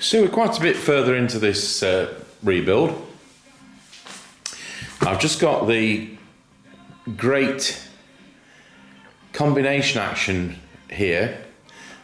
So we're quite a bit further into this rebuild. I've just got the Great combination action here.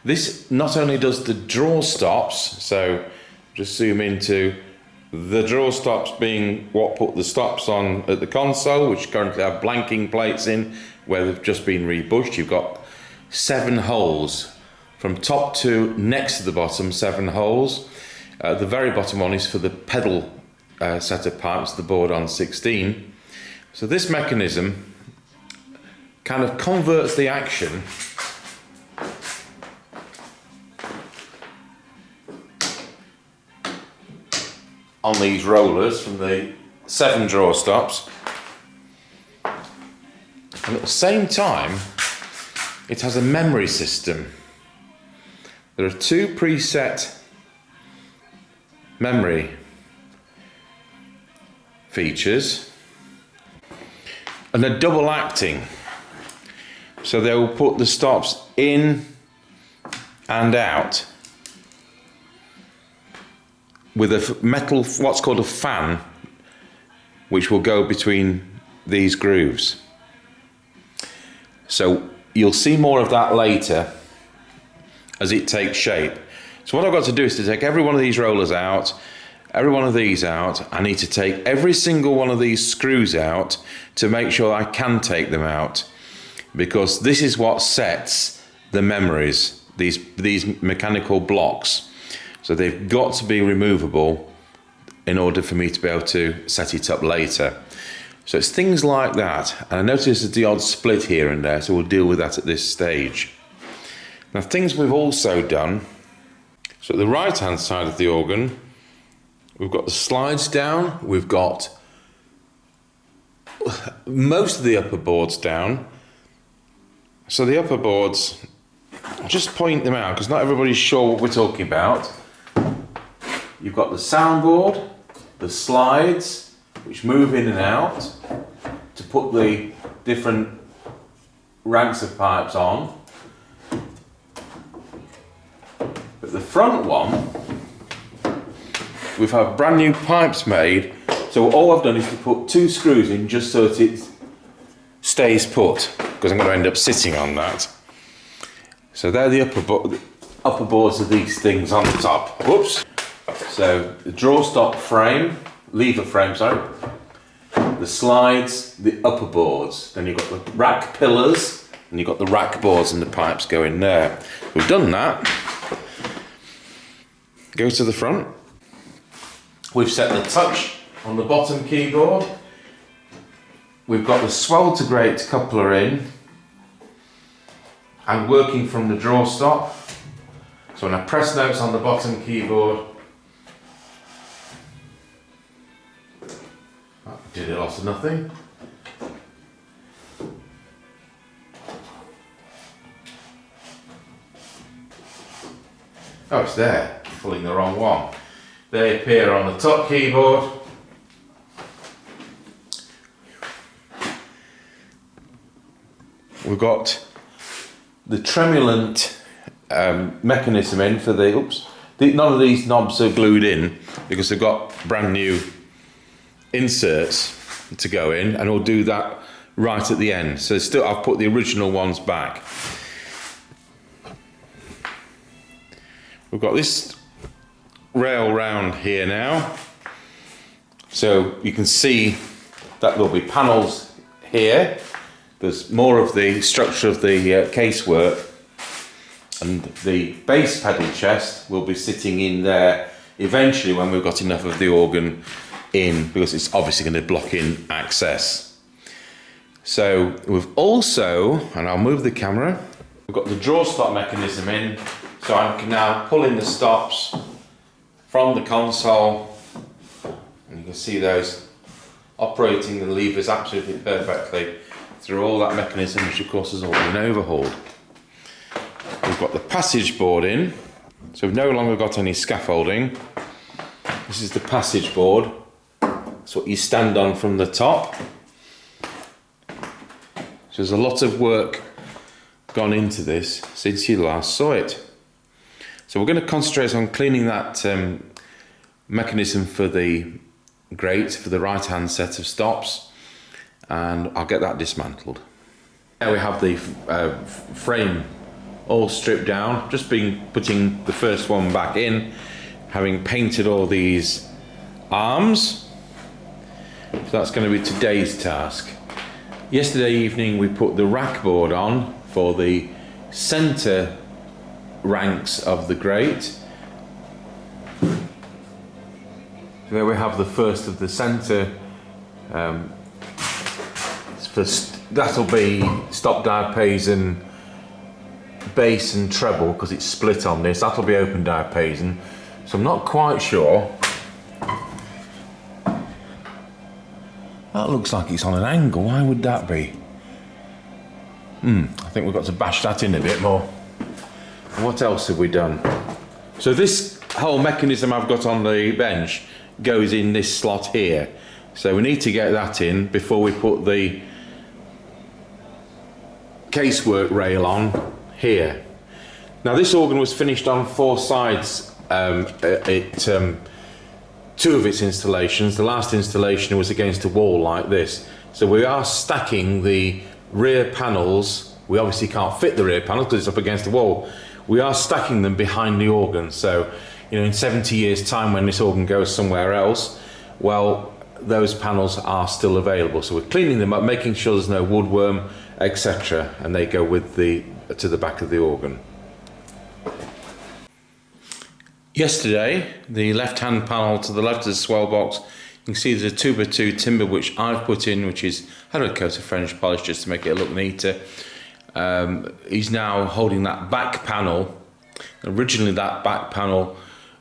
This not only does the draw stops, so just zoom into the draw stops being what put the stops on at the console, which currently have blanking plates in where they've just been rebushed. You've got 7 holes from top to next to the bottom, 7 holes. The very bottom one is for the pedal set of pipes, the board on 16. So this mechanism kind of converts the action on these rollers from the 7 draw stops, and at the same time it has a memory system. There are 2 preset memory features and a double acting, so they will put the stops in and out with a metal, what's called a fan, which will go between these grooves. So you'll see more of that later as it takes shape. So what I've got to do is to take every one of these rollers out, every one of these out. I need to take every single one of these screws out to make sure I can take them out, because this is what sets the memories, these mechanical blocks. So they've got to be removable in order for me to be able to set it up later. So it's things like that. And I notice there's the odd split here and there, so we'll deal with that at this stage. Now, things we've also done, so at the right hand side of the organ, we've got the slides down, we've got most of the upper boards down. So the upper boards, just point them out because not everybody's sure what we're talking about. You've got the soundboard, the slides, which move in and out to put the different ranks of pipes on. But the front one, we've had brand new pipes made, so all I've done is to put 2 screws in just so that it stays put, because I'm going to end up sitting on that. So they're the upper boards of these things on the top. Whoops. So the draw stop frame, lever frame, sorry, the slides, the upper boards, then you've got the rack pillars, and you've got the rack boards and the pipes go in there. We've done that. Go to the front. We've set the touch on the bottom keyboard. We've got the Swell Great coupler in and working from the draw stop. So when I press notes on the bottom keyboard, did it lots of nothing. Oh, it's there, pulling the wrong one. They appear on the top keyboard. We've got the tremulant mechanism in for the, none of these knobs are glued in because they've got brand new inserts to go in, and we'll do that right at the end. So still, I've put the original ones back. We've got this rail round here now, so you can see that there'll be panels here. There's more of the structure of the casework, and the bass pedal chest will be sitting in there eventually when we've got enough of the organ in, because it's obviously going to block in access. So we've also, and I'll move the camera, we've got the draw stop mechanism in, so I can now pull in the stops from the console, and you can see those operating the levers absolutely perfectly through all that mechanism, which of course has all been overhauled. We've got the passage board in, so we've no longer got any scaffolding. This is the passage board. That's what you stand on from the top. So there's a lot of work gone into this since you last saw it. So we're going to concentrate on cleaning that mechanism for the grate, for the right hand set of stops, and I'll get that dismantled. Now we have the frame all stripped down, just been putting the first one back in, having painted all these arms. So that's going to be today's task. Yesterday evening we put the rack board on for the centre ranks of the grate. There we have the first of the centre. That'll be stop diapason, bass and treble, because it's split on this. That'll be open diapason. So I'm not quite sure. That looks like it's on an angle. Why would that be? I think we've got to bash that in a bit more. What else have we done? So this whole mechanism I've got on the bench goes in this slot here. So we need to get that in before we put the casework rail on here. Now this organ was finished on 4 sides two of its installations. The last installation was against a wall like this. So we are stacking the rear panels. We obviously can't fit the rear panels because it's up against the wall. We are stacking them behind the organ. So, you know, in 70 years' time when this organ goes somewhere else, well, those panels are still available. So we're cleaning them up, making sure there's no woodworm, etc. And they go with to the back of the organ. Yesterday, the left-hand panel to the left of the swell box, you can see there's a 2x2 timber which I've put in, which is had a coat of French polish just to make it look neater. He's now holding that back panel. Originally that back panel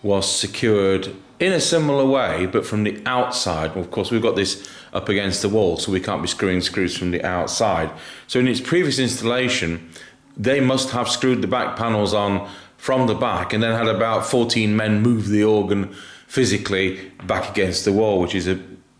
was secured in a similar way, but from the outside. Well, of course, we've got this up against the wall, so we can't be screwing screws from the outside. So in its previous installation, they must have screwed the back panels on from the back and then had about 14 men move the organ physically back against the wall, which is a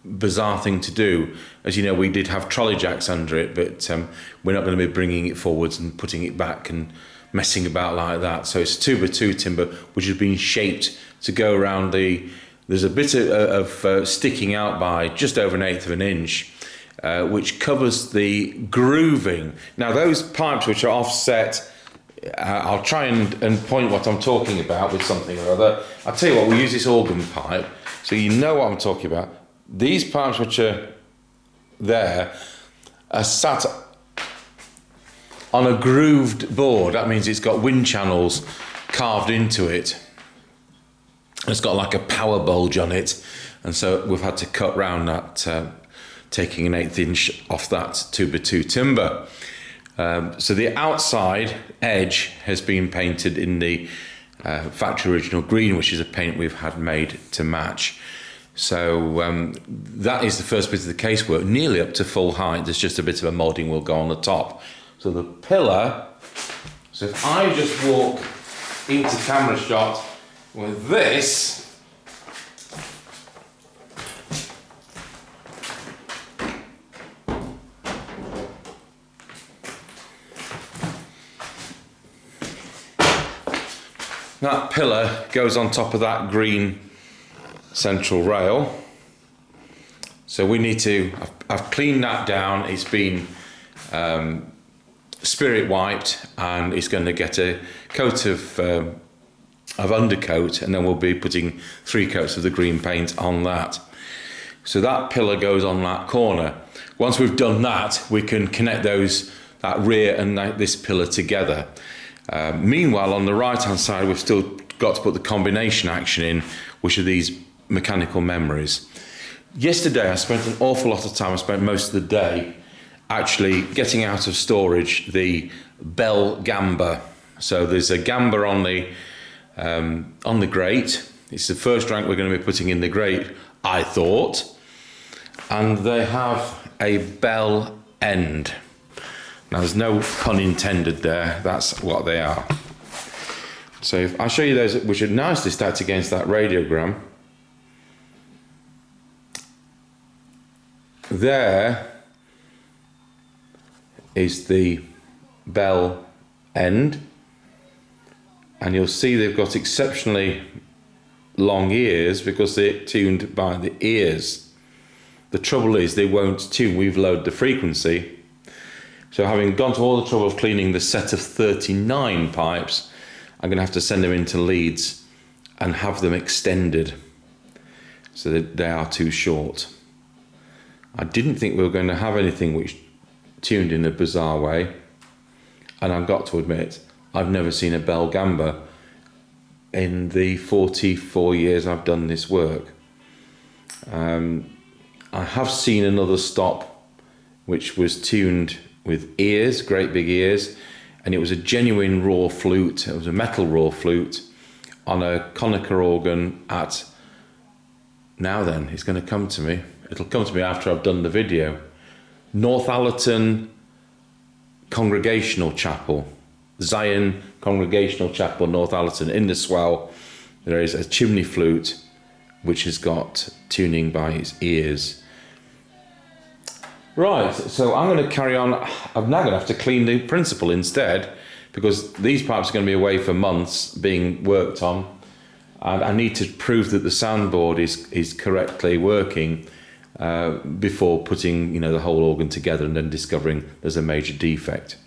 bizarre thing to do. As you know, we did have trolley jacks under it, but we're not going to be bringing it forwards and putting it back and messing about like that. So it's 2x2 timber, which has been shaped to go around there's a bit of sticking out by just over 1/8 of an inch, which covers the grooving. Now those pipes which are offset, I'll try and point what I'm talking about with something or other. I'll tell you what, we use this organ pipe, so you know what I'm talking about. These pipes which are there are sat on a grooved board. That means it's got wind channels carved into it. It's got like a power bulge on it, and so we've had to cut round that, taking 1/8 inch off that 2x2 timber. So the outside edge has been painted in the factory original green, which is a paint we've had made to match. So that is the first bit of the casework, nearly up to full height. There's just a bit of a moulding will go on the top. So the pillar, so if I just walk into camera shot with this, that pillar goes on top of that green central rail. So we need to, I've cleaned that down. It's been spirit wiped, and it's going to get a coat of undercoat, and then we'll be putting 3 coats of the green paint on that. So that pillar goes on that corner. Once we've done that, we can connect that rear and this pillar together. Meanwhile, on the right hand side, we've still got to put the combination action in, which are these mechanical memories. Yesterday I spent an awful lot of time, I spent most of the day actually getting out of storage the bell gamba. So there's a gamba on the grate. It's the first rank we're going to be putting in the grate, I thought, and they have a bell end. Now there's no pun intended there, that's what they are. So if I show you those, which are nicely stacked against that radiogram. There is the bell end, and you'll see they've got exceptionally long ears because they're tuned by the ears. The trouble is they won't tune. We've lowered the frequency. So having gone to all the trouble of cleaning the set of 39 pipes, I'm going to have to send them into Leeds and have them extended. So that they are too short. I didn't think we were going to have anything which tuned in a bizarre way. And I've got to admit, I've never seen a bell gamba in the 44 years I've done this work. I have seen another stop which was tuned with ears, great big ears, and it was a genuine raw flute. It was a metal raw flute on a Konica organ at, now then, it's going to come to me. It'll come to me after I've done the video. Northallerton Congregational Chapel, Zion Congregational Chapel, Northallerton, in the Swell. There is a chimney flute which has got tuning by its ears. Right, so I'm going to carry on. I'm now going to have to clean the principal instead, because these pipes are going to be away for months being worked on, and I need to prove that the soundboard is correctly working before putting the whole organ together and then discovering there's a major defect.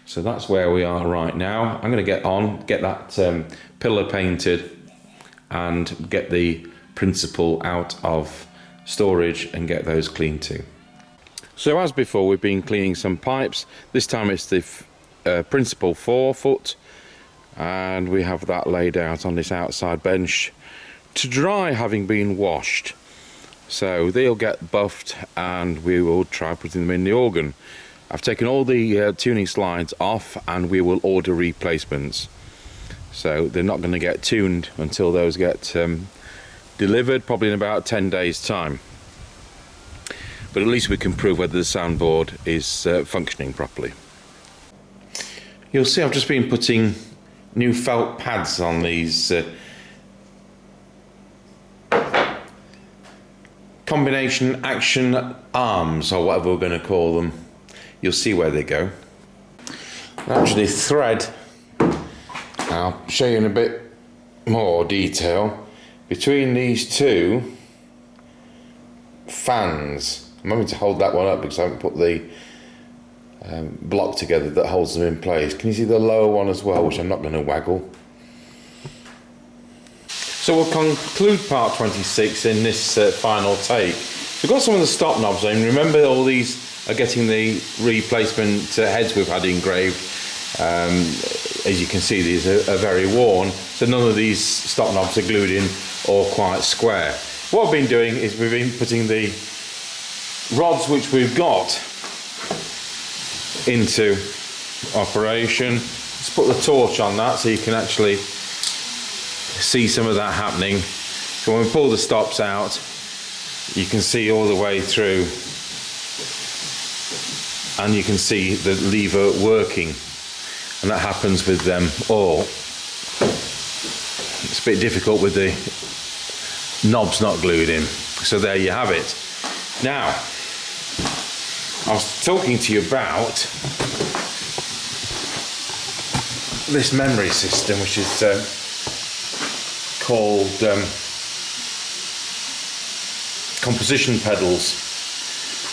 So that's where we are right now. I'm going to get that pillar painted and get the principal out of storage and get those cleaned too. So as before, we've been cleaning some pipes. This time it's the principal 4-foot, and we have that laid out on this outside bench to dry, having been washed. So they'll get buffed and we will try putting them in the organ. I've taken all the tuning slides off and we will order replacements. So they're not going to get tuned until those get delivered, probably in about 10 days time. But at least we can prove whether the soundboard is functioning properly. You'll see I've just been putting new felt pads on these combination action arms, or whatever we're going to call them. You'll see where they go. Actually, thread, I'll show you in a bit more detail, between these two fans. I'm having to hold that one up because I haven't put the block together that holds them in place. Can you see the lower one as well, which I'm not going to waggle? So we'll conclude part 26 in this final take. We've got some of the stop knobs in. Remember, all these are getting the replacement heads we've had engraved. As you can see, these are very worn, so none of these stop knobs are glued in or quite square. What I've been doing is we've been putting the rods which we've got into operation. Let's put the torch on that so you can actually see some of that happening. So when we pull the stops out, you can see all the way through, and you can see the lever working, and that happens with them all. It's a bit difficult with the knobs not glued in. So there you have it. Now, I was talking to you about this memory system, which is called composition pedals.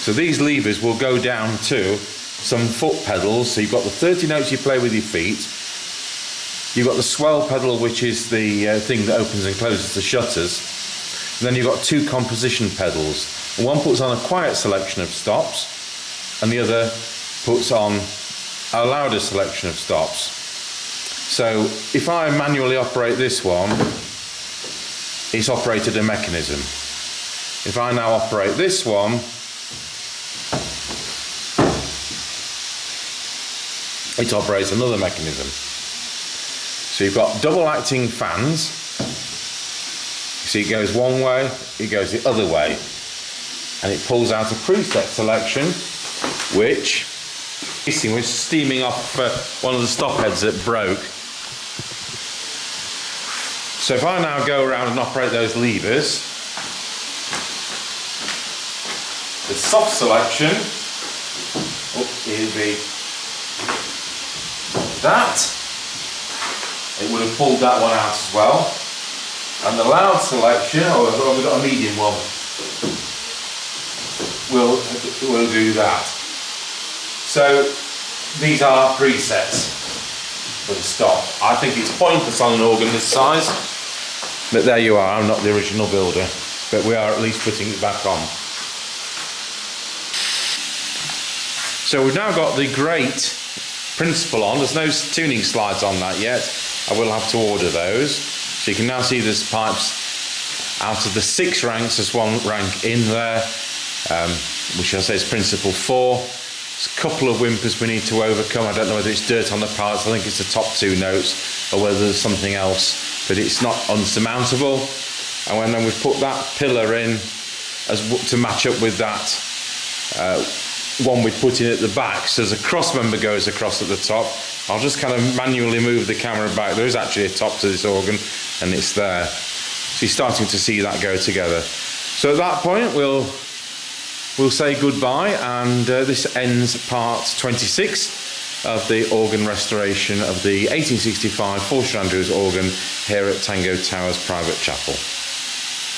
So these levers will go down to some foot pedals. So you've got the 30 notes you play with your feet. You've got the swell pedal, which is the thing that opens and closes the shutters. And then you've got two composition pedals. One puts on a quiet selection of stops, and the other puts on a louder selection of stops. So if I manually operate this one, it's operated a mechanism. If I now operate this one, it operates another mechanism. So you've got double acting fans. You see it goes one way, it goes the other way. And it pulls out a preset selection, which was steaming off one of the stop heads that broke. So if I now go around and operate those levers, the soft selection, it'll be that. it would have pulled that one out as well. And the loud selection, oh, we've got a medium one, will do that. So these are presets for the stop. I think it's pointless on an organ this size, but there you are. I'm not the original builder, but we are at least putting it back on. So we've now got the Great principle on. There's no tuning slides on that yet. I will have to order those. So you can now see there's pipes out of the 6 ranks. There's 1 rank in there, which I say is principle 4. There's a couple of whimpers we need to overcome. I don't know whether it's dirt on the parts. I think it's the top 2 notes, or whether there's something else, but it's not unsurmountable. And when then we've put that pillar in to match up with that one we put in at the back, so as a cross member goes across at the top, I'll just kind of manually move the camera back. There is actually a top to this organ, and it's there. So you're starting to see that go together. So at that point we'll say goodbye, and this ends part 26 of the organ restoration of the 1865 Forster Andrews organ here at Tango Towers Private Chapel.